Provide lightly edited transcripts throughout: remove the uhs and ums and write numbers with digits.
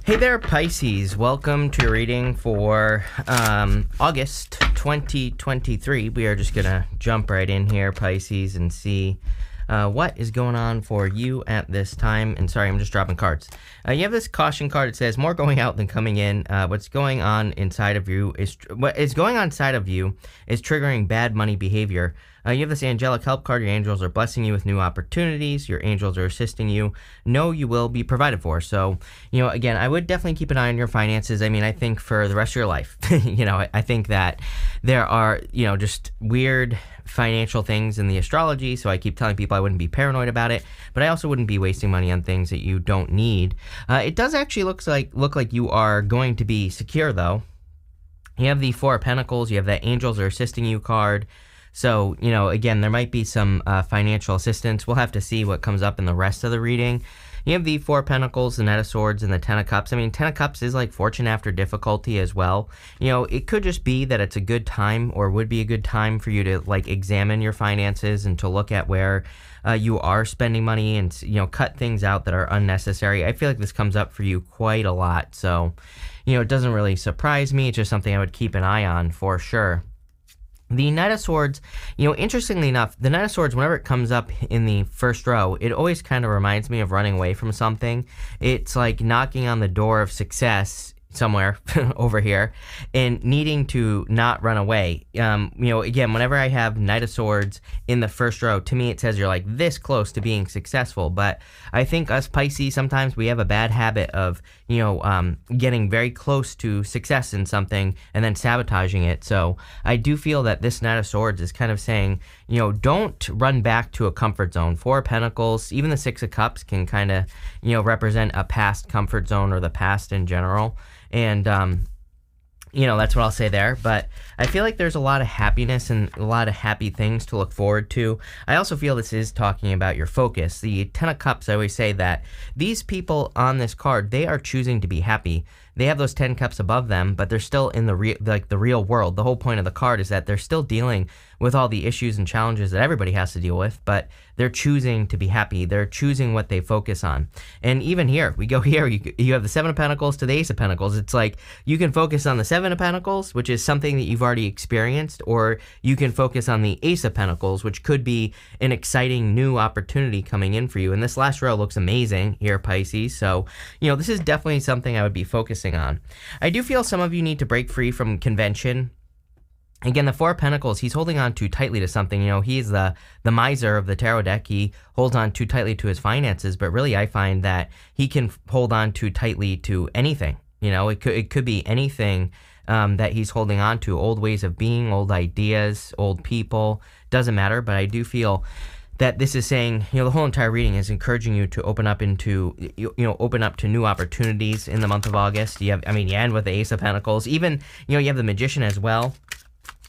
Hey there, Pisces. Welcome to your reading for August 2023. We are just going to jump right in here, Pisces, and see what is going on for you at this time. And sorry, I'm just dropping cards. You have this caution card. It says, more going out than coming in. What's going on inside of you is triggering bad money behavior. You have this angelic help card. Your angels are blessing you with new opportunities. Your angels are assisting you. Know you will be provided for. So, again, I would definitely keep an eye on your finances. I mean, I think for the rest of your life, I think that there are, just weird financial things in the astrology. So I keep telling people I wouldn't be paranoid about it, but I also wouldn't be wasting money on things that you don't need. It does actually look like you are going to be secure, though. You have the Four of Pentacles. You have that angels are assisting you card. So, again, there might be some financial assistance. We'll have to see what comes up in the rest of the reading. You have the Four of Pentacles, the Knight of Swords, and the Ten of Cups. I mean, Ten of Cups is like fortune after difficulty as well. It could just be that it's a good time or would be a good time for you to examine your finances and to look at where you are spending money and, cut things out that are unnecessary. I feel like this comes up for you quite a lot. So, it doesn't really surprise me. It's just something I would keep an eye on for sure. The Knight of Swords, interestingly enough, the Knight of Swords, whenever it comes up in the first row, it always kind of reminds me of running away from something. It's like knocking on the door of success somewhere over here and needing to not run away. Again, whenever I have Knight of Swords in the first row, to me it says you're like this close to being successful. But I think us Pisces, sometimes we have a bad habit of, getting very close to success in something and then sabotaging it. So I do feel that this Knight of Swords is kind of saying, don't run back to a comfort zone. Four of Pentacles, even the Six of Cups can kind of, represent a past comfort zone or the past in general. And, that's what I'll say there. But I feel like there's a lot of happiness and a lot of happy things to look forward to. I also feel this is talking about your focus. The Ten of Cups, I always say that these people on this card, they are choosing to be happy. They have those 10 cups above them, but they're still in the real world. The whole point of the card is that they're still dealing with all the issues and challenges that everybody has to deal with, but they're choosing to be happy. They're choosing what they focus on. And even here, we go here, you have the Seven of Pentacles to the Ace of Pentacles. It's like you can focus on the Seven of Pentacles, which is something that you've already experienced, or you can focus on the Ace of Pentacles, which could be an exciting new opportunity coming in for you. And this last row looks amazing here, Pisces. So, this is definitely something I would be focusing on. I do feel some of you need to break free from convention. Again, the Four of Pentacles, he's holding on too tightly to something. He's the miser of the tarot deck. He holds on too tightly to his finances, but really I find that he can hold on too tightly to anything. It could be anything that he's holding on to. Old ways of being, old ideas, old people, doesn't matter. But I do feel that this is saying, the whole entire reading is encouraging you to open up into, open up to new opportunities in the month of August. You end with the Ace of Pentacles. Even, you have the Magician as well.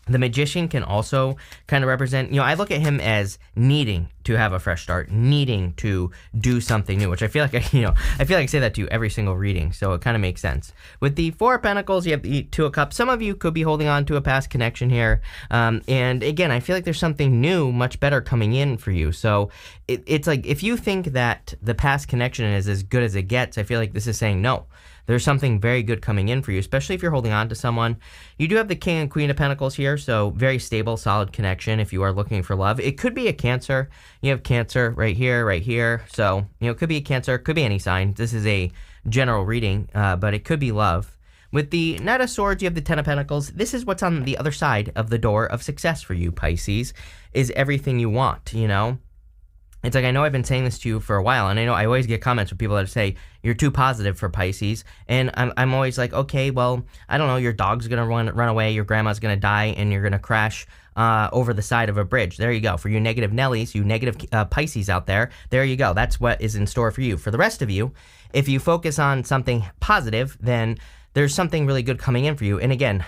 The Magician can also kind of represent, I look at him as needing to have a fresh start, needing to do something new, which I feel like I say that to you every single reading, so it kind of makes sense. With the Four of Pentacles, you have the Two of Cups. Some of you could be holding on to a past connection here, and again, I feel like there's something new, much better coming in for you. So it's like, if you think that the past connection is as good as it gets, I feel like this is saying no. There's something very good coming in for you, especially if you're holding on to someone. You do have the King and Queen of Pentacles here, so very stable, solid connection if you are looking for love. It could be a Cancer. You have Cancer right here. So, it could be a Cancer, could be any sign. This is a general reading, but it could be love. With the Knight of Swords, you have the Ten of Pentacles. This is what's on the other side of the door of success for you, Pisces, is everything you want, It's like, I know I've been saying this to you for a while, and I know I always get comments from people that say, you're too positive for Pisces, and I'm always like, okay, well, I don't know, your dog's going to run away, your grandma's going to die, and you're going to crash over the side of a bridge. There you go. For you negative Nellies, you negative Pisces out there, there you go. That's what is in store for you. For the rest of you, if you focus on something positive, then there's something really good coming in for you. And again,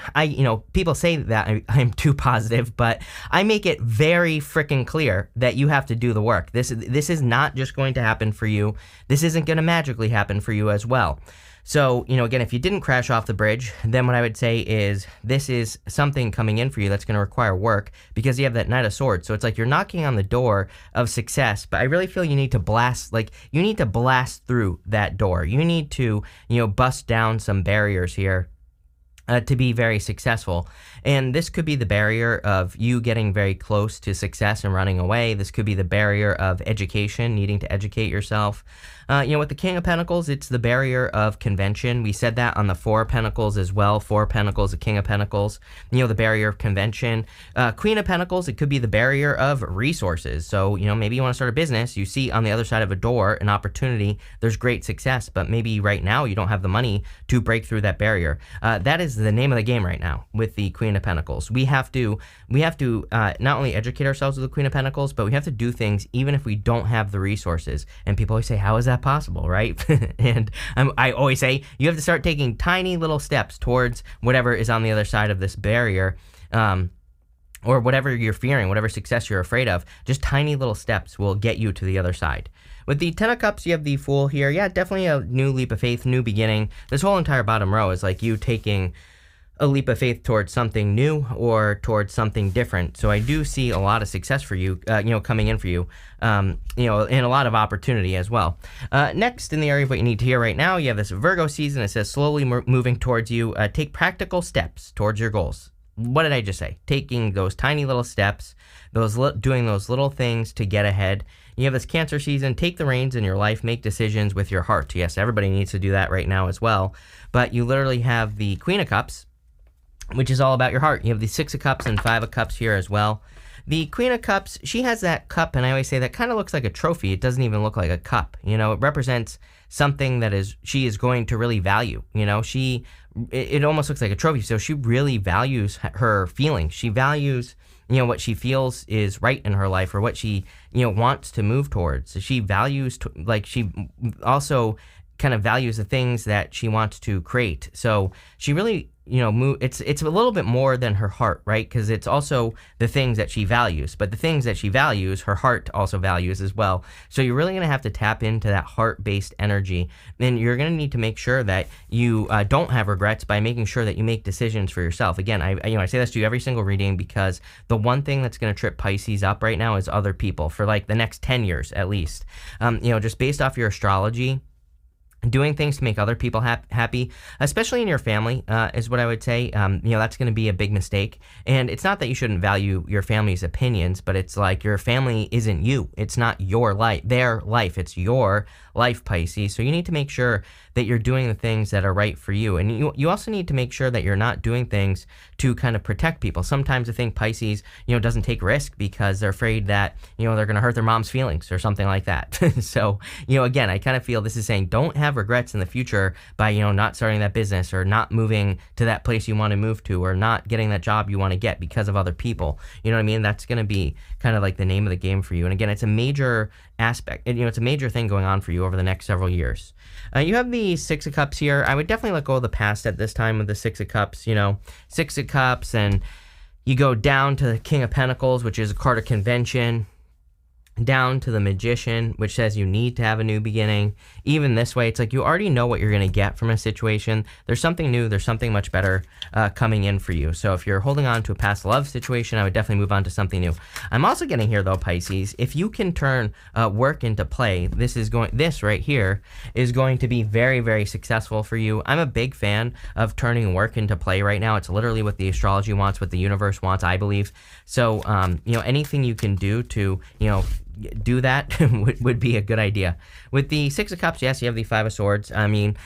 people say that I'm too positive, but I make it very freaking clear that you have to do the work. This is not just going to happen for you. This isn't going to magically happen for you as well. So, again, if you didn't crash off the bridge, then what I would say is this is something coming in for you that's going to require work because you have that Knight of Swords. So it's like you're knocking on the door of success, but I really feel you need to blast through that door. You need to, bust down some barriers here. To be very successful. And this could be the barrier of you getting very close to success and running away. This could be the barrier of education, needing to educate yourself. With the King of Pentacles, it's the barrier of convention. We said that on the Four of Pentacles as well. Four of Pentacles, the King of Pentacles, the barrier of convention. Queen of Pentacles, it could be the barrier of resources. So, maybe you want to start a business. You see on the other side of a door an opportunity. There's great success, but maybe right now you don't have the money to break through that barrier. That is the name of the game right now with the Queen of Pentacles. We have to not only educate ourselves with the Queen of Pentacles, but we have to do things even if we don't have the resources. And people always say, how is that possible, right? And I always say you have to start taking tiny little steps towards whatever is on the other side of this barrier, or whatever you're fearing, whatever success you're afraid of. Just tiny little steps will get you to the other side. With the Ten of Cups, you have the Fool here. Yeah, definitely a new leap of faith, new beginning. This whole entire bottom row is like you taking a leap of faith towards something new or towards something different. So I do see a lot of success for you, coming in for you, and a lot of opportunity as well. Next, in the area of what you need to hear right now, you have this Virgo season. It says slowly moving towards you. Take practical steps towards your goals. What did I just say? Taking those tiny little steps, doing those little things to get ahead. You have this Cancer season. Take the reins in your life. Make decisions with your heart. Yes, everybody needs to do that right now as well. But you literally have the Queen of Cups, which is all about your heart. You have the Six of Cups and Five of Cups here as well. The Queen of Cups, she has that cup, and I always say that kind of looks like a trophy. It doesn't even look like a cup. It represents something that she is going to really value. It almost looks like a trophy. So she really values her feelings. She values, what she feels is right in her life, or what she, wants to move towards. She values, she also kind of values the things that she wants to create. So she really, it's a little bit more than her heart, right? Because it's also the things that she values, but the things that she values, her heart also values as well. So you're really going to have to tap into that heart-based energy, and you're going to need to make sure that you don't have regrets by making sure that you make decisions for yourself. Again, I say this to you every single reading, because the one thing that's going to trip Pisces up right now is other people for like the next 10 years at least. Just based off your astrology, doing things to make other people happy, especially in your family, is what I would say. That's going to be a big mistake. And it's not that you shouldn't value your family's opinions, but it's like your family isn't you. It's not your life, their life. It's your life, Pisces. So you need to make sure that you're doing the things that are right for you. And you also need to make sure that you're not doing things to kind of protect people. Sometimes I think Pisces, doesn't take risk because they're afraid that, they're going to hurt their mom's feelings or something like that. So, again, I kind of feel this is saying don't have regrets in the future by, not starting that business or not moving to that place you want to move to or not getting that job you want to get because of other people. You know what I mean? That's going to be kind of like the name of the game for you. And again, it's a major aspect. It's a major thing going on for you over the next several years. You have the Six of Cups here. I would definitely let go of the past at this time with the Six of Cups. Six of Cups, and you go down to the King of Pentacles, which is a card of convention, down to the Magician, which says you need to have a new beginning. Even this way, it's like you already know what you're going to get from a situation. There's something new, there's something much better coming in for you. So if you're holding on to a past love situation, I would definitely move on to something new. I'm also getting here though, Pisces, if you can turn work into play, this right here is going to be very, very successful for you. I'm a big fan of turning work into play right now. It's literally what the astrology wants, what the universe wants, I believe. So, anything you can do to, do that would be a good idea. With the Six of Cups, yes, you have the Five of Swords. I mean,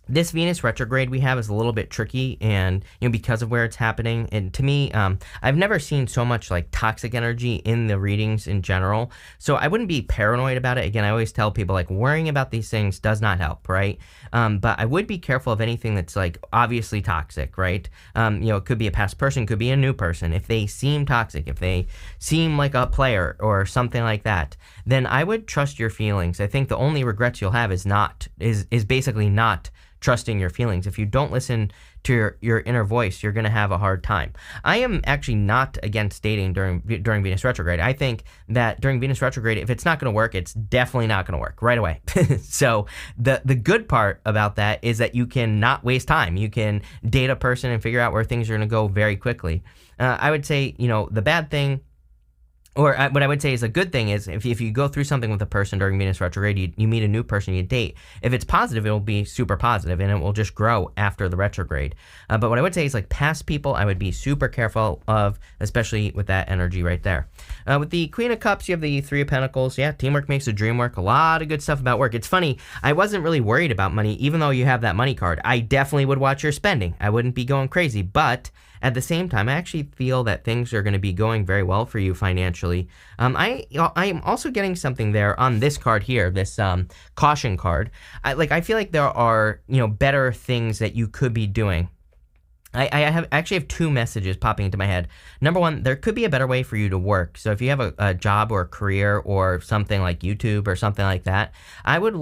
this Venus retrograde we have is a little bit tricky, and because of where it's happening. And to me, I've never seen so much like toxic energy in the readings in general. So I wouldn't be paranoid about it. Again, I always tell people like worrying about these things does not help, right? But I would be careful of anything that's like obviously toxic, right? It could be a past person, could be a new person. If they seem toxic, if they seem like a player or something like that, then I would trust your feelings. I think the only regrets you'll have is basically not trusting your feelings. If you don't listen to your inner voice, you're going to have a hard time. I am actually not against dating during Venus retrograde. I think that during Venus retrograde, if it's not going to work, it's definitely not going to work right away. So the good part about that is that you can not waste time. You can date a person and figure out where things are going to go very quickly. I would say, the bad thing, or what I would say is a good thing is if you go through something with a person during Venus retrograde, you meet a new person, you date. If it's positive, it will be super positive and it will just grow after the retrograde. But what I would say is like past people, I would be super careful of, especially with that energy right there. With the Queen of Cups, you have the Three of Pentacles. Yeah, teamwork makes the dream work. A lot of good stuff about work. It's funny, I wasn't really worried about money, even though you have that money card. I definitely would watch your spending. I wouldn't be going crazy, but at the same time, I actually feel that things are going to be going very well for you financially. I am also getting something there on this card here, this caution card. I feel like there are better things that you could be doing. I actually have two messages popping into my head. Number one, there could be a better way for you to work. So if you have a job or a career or something like YouTube or something like that, I would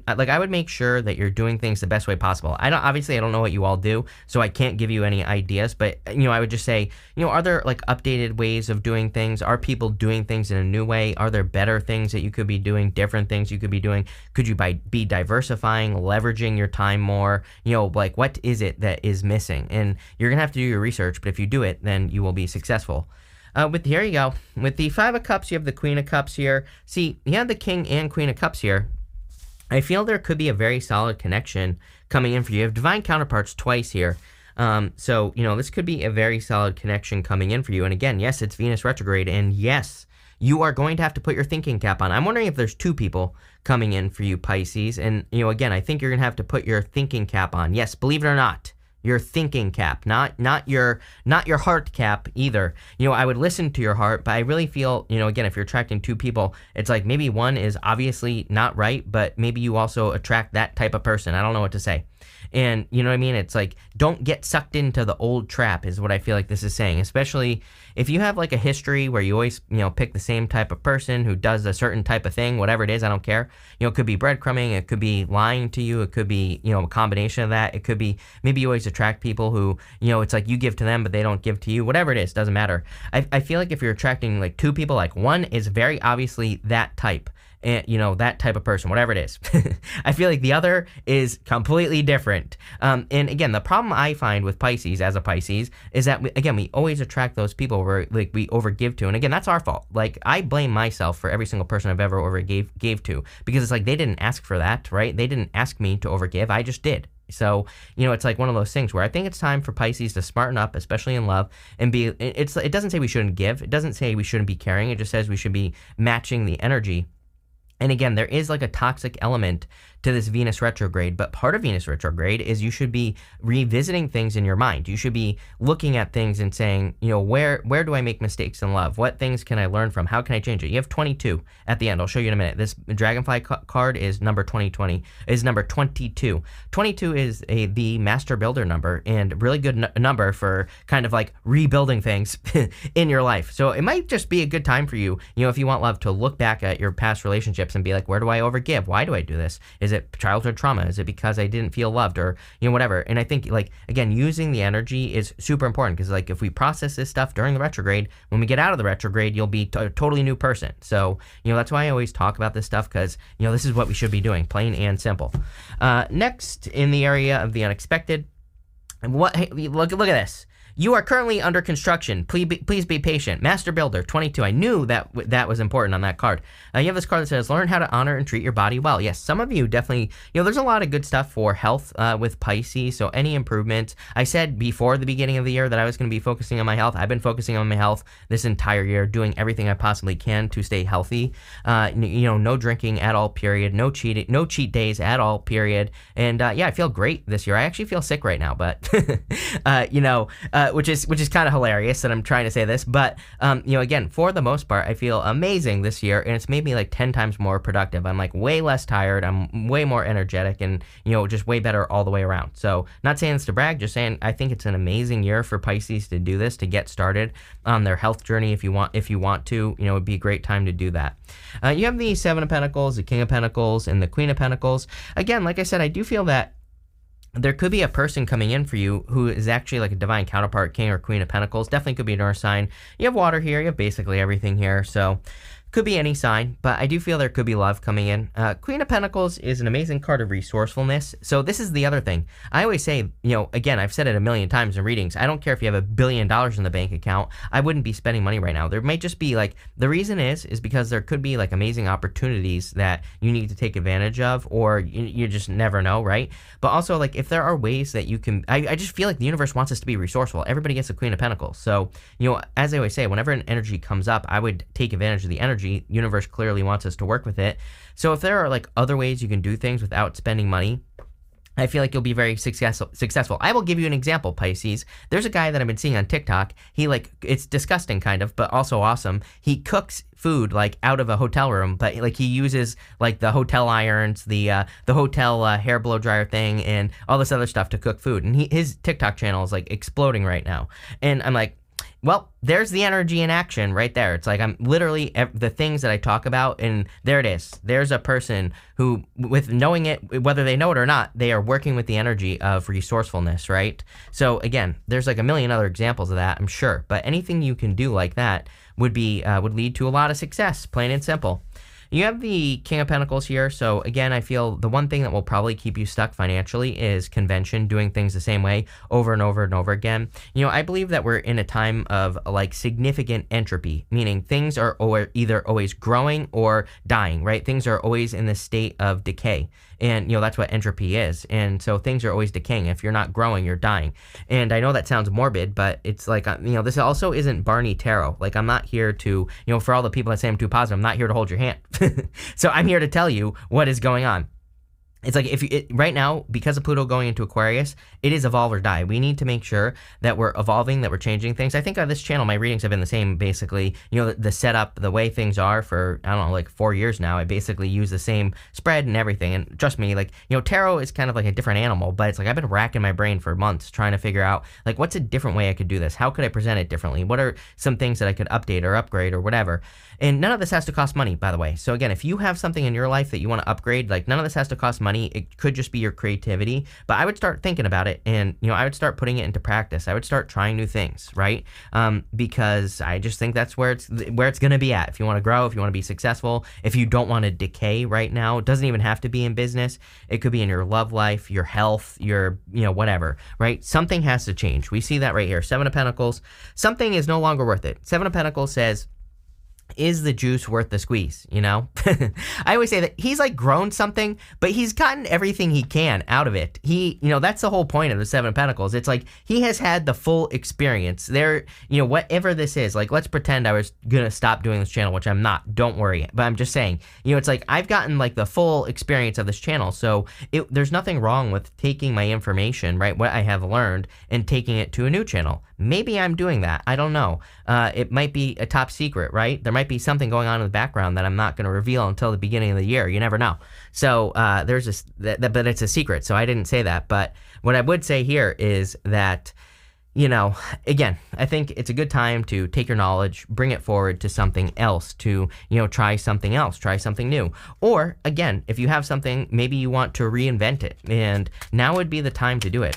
I would make sure that you're doing things the best way possible. I don't know what you all do, so I can't give you any ideas, but I would just say, are there like updated ways of doing things? Are people doing things in a new way? Are there better things that you could be doing, different things you could be doing? Could you be diversifying, leveraging your time more? What is it that is missing? And you're going to have to do your research, but if you do it, then you will be successful. Here you go. With the Five of Cups, you have the Queen of Cups here. See, you have the King and Queen of Cups here. I feel there could be a very solid connection coming in for you. You have divine counterparts twice here. So, this could be a very solid connection coming in for you. And again, yes, it's Venus retrograde. And yes, you are going to have to put your thinking cap on. I'm wondering if there's two people coming in for you, Pisces. And, again, I think you're going to have to put your thinking cap on. Yes, believe it or not. Your thinking cap, not your heart cap either. I would listen to your heart, but I really feel, again, if you're attracting two people, it's like maybe one is obviously not right, but maybe you also attract that type of person. I don't know what to say. And you know what I mean? It's like, don't get sucked into the old trap is what I feel like this is saying, especially if you have like a history where you always, pick the same type of person who does a certain type of thing, whatever it is, I don't care. It could be breadcrumbing, it could be lying to you, it could be, a combination of that. It could be maybe you always attract people who, it's like you give to them, but they don't give to you, whatever it is, doesn't matter. I feel like if you're attracting like two people, like one is very obviously that type. And, that type of person, whatever it is. I feel like the other is completely different. And again, the problem I find with Pisces, as a Pisces, is that, we always attract those people where like we overgive to. And again, that's our fault. Like, I blame myself for every single person I've ever overgave to, because it's like they didn't ask for that, right? They didn't ask me to overgive. I just did. So, it's like one of those things where I think it's time for Pisces to smarten up, especially in love, and it doesn't say we shouldn't give. It doesn't say we shouldn't be caring. It just says we should be matching the energy. And again, there is like a toxic element to this Venus retrograde, but part of Venus retrograde is you should be revisiting things in your mind. You should be looking at things and saying, where do I make mistakes in love? What things can I learn from? How can I change it? You have 22 at the end. I'll show you in a minute. This Dragonfly card is number 22. 22 is the master builder number, and really good number for kind of like rebuilding things in your life. So it might just be a good time for you, if you want love, to look back at your past relationships and be like, where do I overgive? Why do I do this? Is it childhood trauma? Is it because I didn't feel loved, or whatever? And I think, like, again, using the energy is super important, because like if we process this stuff during the retrograde, when we get out of the retrograde, you'll be a totally new person. So that's why I always talk about this stuff, because this is what we should be doing, plain and simple. Next, in the area of the unexpected, hey, look at this. You are currently under construction. Please be patient. Master Builder, 22. I knew that was important on that card. You have this card that says, learn how to honor and treat your body well. Yes, some of you definitely, there's a lot of good stuff for health with Pisces, so any improvements. I said before the beginning of the year that I was going to be focusing on my health. I've been focusing on my health this entire year, doing everything I possibly can to stay healthy. No drinking at all, period. No cheat days at all, period. And I feel great this year. I actually feel sick right now, but, which is kind of hilarious that I'm trying to say this, but again, for the most part, I feel amazing this year, and it's made me like 10 times more productive. I'm like way less tired, I'm way more energetic, and just way better all the way around. So not saying this to brag, just saying I think it's an amazing year for Pisces to do this, to get started on their health journey. If you want to, it'd be a great time to do that. You have the Seven of Pentacles, the King of Pentacles, and the Queen of Pentacles. Again, like I said, I do feel that there could be a person coming in for you who is actually like a divine counterpart, King or Queen of Pentacles. Definitely could be an earth sign. You have water here. You have basically everything here. So could be any sign, but I do feel there could be love coming in. Queen of Pentacles is an amazing card of resourcefulness. So this is the other thing. I always say, again, I've said it a million times in readings. I don't care if you have $1 billion in the bank account. I wouldn't be spending money right now. There might just be like, the reason is because there could be like amazing opportunities that you need to take advantage of, or you just never know, right? But also like if there are ways that you can, I just feel like the universe wants us to be resourceful. Everybody gets a Queen of Pentacles. So, as I always say, whenever an energy comes up, I would take advantage of the energy. Universe clearly wants us to work with it. So if there are like other ways you can do things without spending money, I feel like you'll be very successful. I will give you an example, Pisces. There's a guy that I've been seeing on TikTok. He it's disgusting kind of, but also awesome. He cooks food like out of a hotel room, but like he uses like the hotel irons, the hotel hair blow dryer thing, and all this other stuff to cook food. And his TikTok channel is like exploding right now. And I'm like, well, there's the energy in action right there. It's like I'm literally the things that I talk about, and there it is. There's a person who, with knowing it, whether they know it or not, they are working with the energy of resourcefulness, right? So again, there's like a million other examples of that, I'm sure. But anything you can do like that would lead to a lot of success, plain and simple. You have the King of Pentacles here. So again, I feel the one thing that will probably keep you stuck financially is convention, doing things the same way over and over and over again. I believe that we're in a time of like significant entropy, meaning things are either always growing or dying, right? Things are always in the state of decay. And, that's what entropy is. And so things are always decaying. If you're not growing, you're dying. And I know that sounds morbid, but it's like, this also isn't Barney Tarot. Like, I'm not here to, for all the people that say I'm too positive, I'm not here to hold your hand. So I'm here to tell you what is going on. It's like right now, because of Pluto going into Aquarius, it is evolve or die. We need to make sure that we're evolving, that we're changing things. I think on this channel, my readings have been the same, basically. The setup, the way things are for, I don't know, like 4 years now. I basically use the same spread and everything. And trust me, like, tarot is kind of like a different animal, but it's like I've been racking my brain for months trying to figure out, like, what's a different way I could do this? How could I present it differently? What are some things that I could update or upgrade or whatever? And none of this has to cost money, by the way. So again, if you have something in your life that you want to upgrade, like none of this has to cost money. It could just be your creativity, but I would start thinking about it, and I would start putting it into practice. I would start trying new things, right? Because I just think that's where it's going to be at. If you want to grow, if you want to be successful, if you don't want to decay right now, it doesn't even have to be in business. It could be in your love life, your health, your whatever, right? Something has to change. We see that right here. 7 of Pentacles. Something is no longer worth it. 7 of Pentacles says, is the juice worth the squeeze? I always say that he's like grown something, but he's gotten everything he can out of it. That's the whole point of the 7 of Pentacles. It's like he has had the full experience there. Whatever this is, like, let's pretend I was gonna stop doing this channel, which I'm not, don't worry, but I'm just saying, it's like I've gotten like the full experience of this channel. So there's nothing wrong with taking my information, right, what I have learned, and taking it to a new channel. Maybe I'm doing that. I don't know. It might be a top secret, right? There might be something going on in the background that I'm not going to reveal until the beginning of the year. You never know. So there's this, but it's a secret. So I didn't say that. But what I would say here is that, again, I think it's a good time to take your knowledge, bring it forward to something else, to, try something else, try something new. Or again, if you have something, maybe you want to reinvent it, and now would be the time to do it.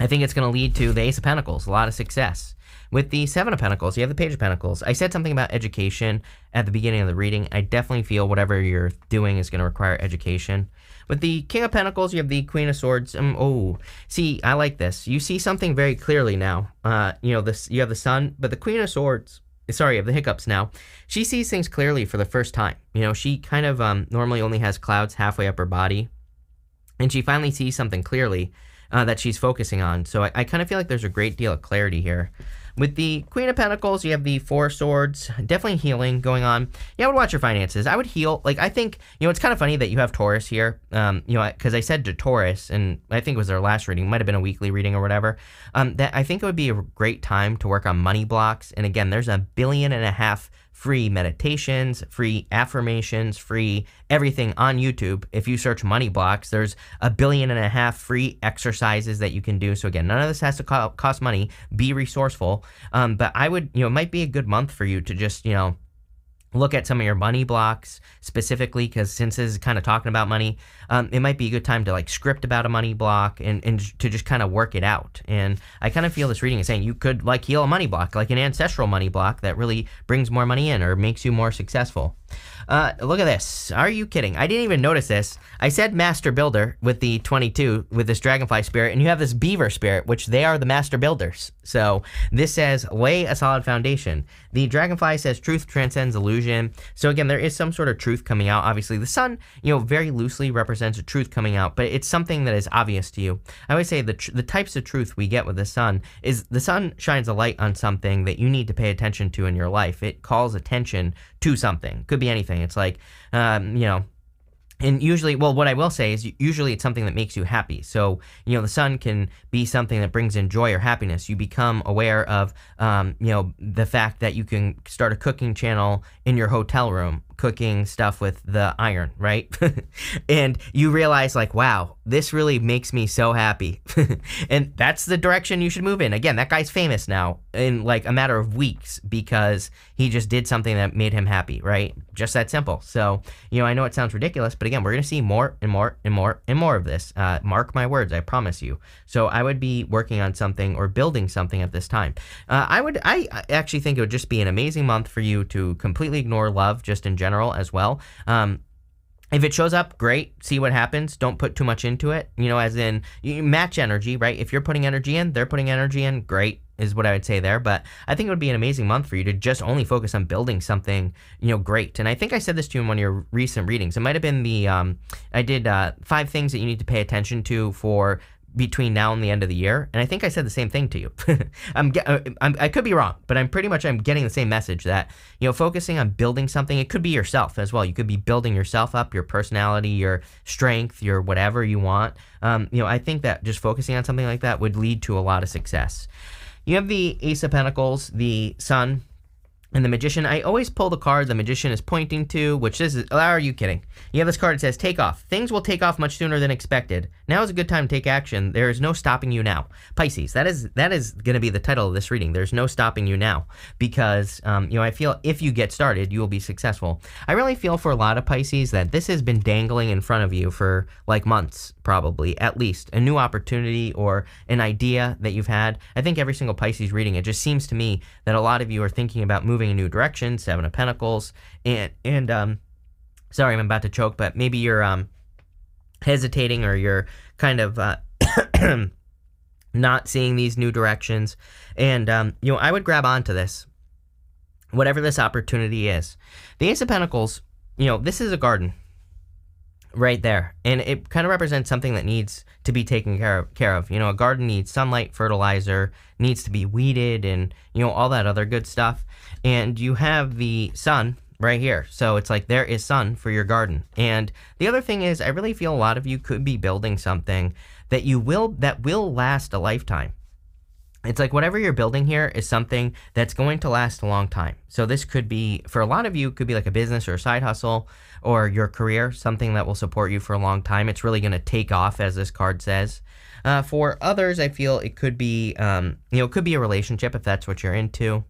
I think it's going to lead to the Ace of Pentacles, a lot of success. With the 7 of Pentacles, you have the Page of Pentacles. I said something about education at the beginning of the reading. I definitely feel whatever you're doing is going to require education. With the King of Pentacles, you have the Queen of Swords. See, I like this. You see something very clearly now. You have the Sun, but the Queen of Swords, sorry, of the hiccups now, she sees things clearly for the first time. She kind of normally only has clouds halfway up her body, and she finally sees something clearly that she's focusing on. So I kind of feel like there's a great deal of clarity here. With the Queen of Pentacles, you have the 4 of Swords, definitely healing going on. Yeah, I would watch your finances. I would heal. Like, I think, it's kind of funny that you have Taurus here, because I said to Taurus, and I think it was their last reading, might have been a weekly reading or whatever, that I think it would be a great time to work on money blocks. And again, there's 1.5 billion free meditations, free affirmations, free everything on YouTube. If you search money blocks, there's 1.5 billion free exercises that you can do. So again, none of this has to cost money. Be resourceful. But I would, it might be a good month for you to just, look at some of your money blocks specifically, because since this is kind of talking about money, it might be a good time to like script about a money block and to just kind of work it out. And I kind of feel this reading is saying you could like heal a money block, like an ancestral money block that really brings more money in or makes you more successful. Look at this. Are you kidding? I didn't even notice this. I said master builder with the 22 with this dragonfly spirit, and you have this beaver spirit, which they are the master builders. So this says lay a solid foundation. The dragonfly says truth transcends illusion. So again, there is some sort of truth coming out. Obviously, the sun, very loosely represents a truth coming out, but it's something that is obvious to you. I always say the types of truth we get with the sun is the sun shines a light on something that you need to pay attention to in your life. It calls attention to something. Could be anything. It's like, and usually, well, what I will say is usually it's something that makes you happy. So, the sun can be something that brings in joy or happiness. You become aware of, the fact that you can start a cooking channel in your hotel room, cooking stuff with the iron, right? And you realize like, wow, this really makes me so happy. And that's the direction you should move in. Again, that guy's famous now in like a matter of weeks because he just did something that made him happy, right? Just that simple. So, I know it sounds ridiculous, but again, we're going to see more and more and more and more of this. Mark my words, I promise you. So I would be working on something or building something at this time. I actually think it would just be an amazing month for you to completely ignore love just in general as well. If it shows up, great. See what happens. Don't put too much into it. As in, you match energy, right? If you're putting energy in, they're putting energy in. Great is what I would say there. But I think it would be an amazing month for you to just only focus on building something, great. And I think I said this to you in one of your recent readings. It might have been I did 5 things that you need to pay attention to for between now and the end of the year, and I think I said the same thing to you. I could be wrong, but I'm getting the same message that focusing on building something. It could be yourself as well. You could be building yourself up, your personality, your strength, your whatever you want. I think that just focusing on something like that would lead to a lot of success. You have the Ace of Pentacles, the Sun, and the Magician. I always pull the card the Magician is pointing to, which is, are you kidding? You have this card that says, take off. Things will take off much sooner than expected. Now is a good time to take action. There is no stopping you now. Pisces, that is going to be the title of this reading. There's no stopping you now because, I feel if you get started, you will be successful. I really feel for a lot of Pisces that this has been dangling in front of you for like months, probably, at least. A new opportunity or an idea that you've had. I think every single Pisces reading, it just seems to me that a lot of you are thinking about moving a new direction, 7 of Pentacles, and sorry, I'm about to choke, but maybe you're hesitating or you're kind of not seeing these new directions, and I would grab onto this, whatever this opportunity is. The Ace of Pentacles, this is a garden right there, and it kind of represents something that needs to be taken care of. A garden needs sunlight, fertilizer, needs to be weeded, and all that other good stuff. And you have the sun right here, so it's like there is sun for your garden. And the other thing is, I really feel a lot of you could be building something that will last a lifetime. It's like whatever you're building here is something that's going to last a long time. So this could be, for a lot of you, could be like a business or a side hustle or your career, something that will support you for a long time. It's really going to take off, as this card says. For others, I feel it could be, it could be a relationship if that's what you're into.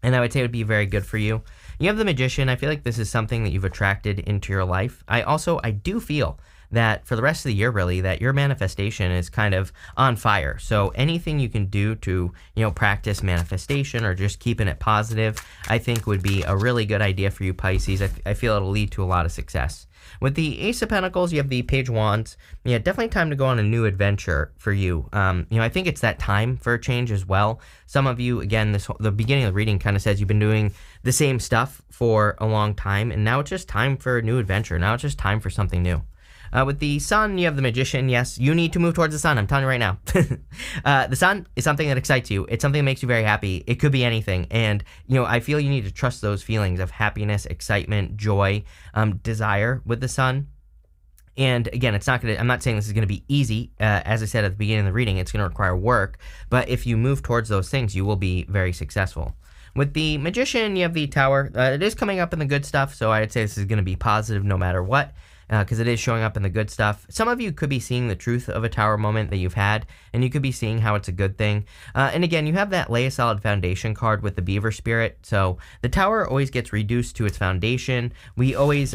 And I would say it would be very good for you. You have the Magician. I feel like this is something that you've attracted into your life. I do feel that for the rest of the year, really, that your manifestation is kind of on fire. So anything you can do to, practice manifestation or just keeping it positive, I think would be a really good idea for you, Pisces. I feel it'll lead to a lot of success. With the Ace of Pentacles, you have the Page of Wands. Yeah, definitely time to go on a new adventure for you. I think it's that time for a change as well. Some of you, again, the beginning of the reading kind of says you've been doing the same stuff for a long time, and now it's just time for a new adventure. Now it's just time for something new. With the Sun, you have the Magician. Yes, you need to move towards the sun. I'm telling you right now. The sun is something that excites you. It's something that makes you very happy. It could be anything. And, I feel you need to trust those feelings of happiness, excitement, joy, desire with the sun. And again, I'm not saying this is going to be easy. As I said at the beginning of the reading, it's going to require work. But if you move towards those things, you will be very successful. With the Magician, you have the Tower. It is coming up in the good stuff. So I'd say this is going to be positive no matter what. because it is showing up in the good stuff. Some of you could be seeing the truth of a Tower moment that you've had, and you could be seeing how it's a good thing. And again, you have that lay a solid foundation card with the beaver spirit. So the Tower always gets reduced to its foundation. We always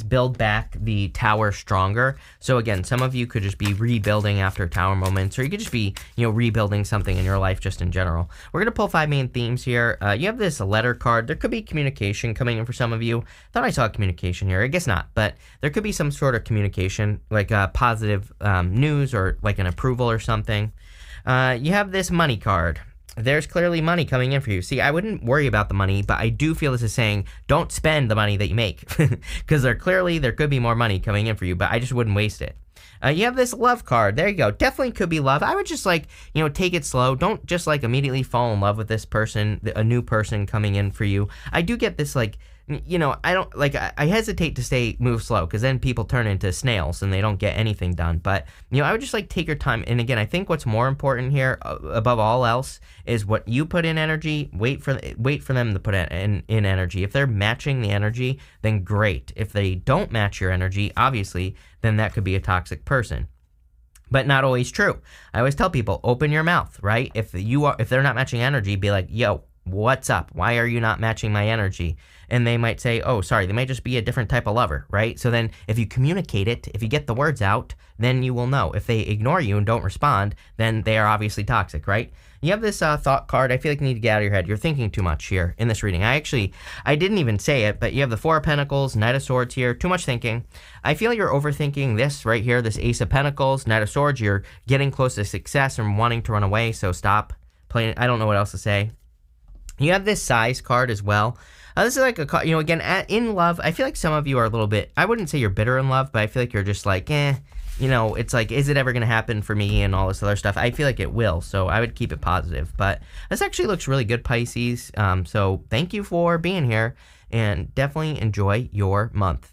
build back the tower stronger. So again, some of you could just be rebuilding after tower moments, or you could just be, rebuilding something in your life just in general. We're going to pull 5 main themes here. You have this letter card. There could be communication coming in for some of you. Thought I saw communication here. I guess not, but there could be some sort of communication, like positive news or like an approval or something. You have this money card. There's clearly money coming in for you. See, I wouldn't worry about the money, but I do feel this is saying don't spend the money that you make, because there could be more money coming in for you, but I just wouldn't waste it. You have this love card. There you go. Definitely could be love. I would just take it slow. Don't just immediately fall in love with this person, a new person coming in for you. I do get this I don't I hesitate to move slow, because then people turn into snails and they don't get anything done. But I would just take your time. And again, I think what's more important here above all else is what you put in energy. Wait for them to put in energy. If they're matching the energy, then great. If they don't match your energy, obviously, then that could be a toxic person. But not always true. I always tell people, open your mouth, right? If they're not matching energy, be like, yo, what's up? Why are you not matching my energy? And they might say, oh, sorry, they might just be a different type of lover, right? So then if you communicate it, if you get the words out, then you will know. If they ignore you and don't respond, then they are obviously toxic, right? You have this thought card. I feel like you need to get out of your head. You're thinking too much here in this reading. I didn't even say it, but you have the 4 of Pentacles, Knight of Swords here. Too much thinking. I feel you're overthinking this right here, this Ace of Pentacles, Knight of Swords. You're getting close to success and wanting to run away, so stop playing. I don't know what else to say. You have this size card as well. This is like a card, again, in love, I feel like some of you are a little bit, I wouldn't say you're bitter in love, but I feel like you're just it's like, is it ever going to happen for me and all this other stuff? I feel like it will, so I would keep it positive. But this actually looks really good, Pisces. So thank you for being here, and definitely enjoy your month.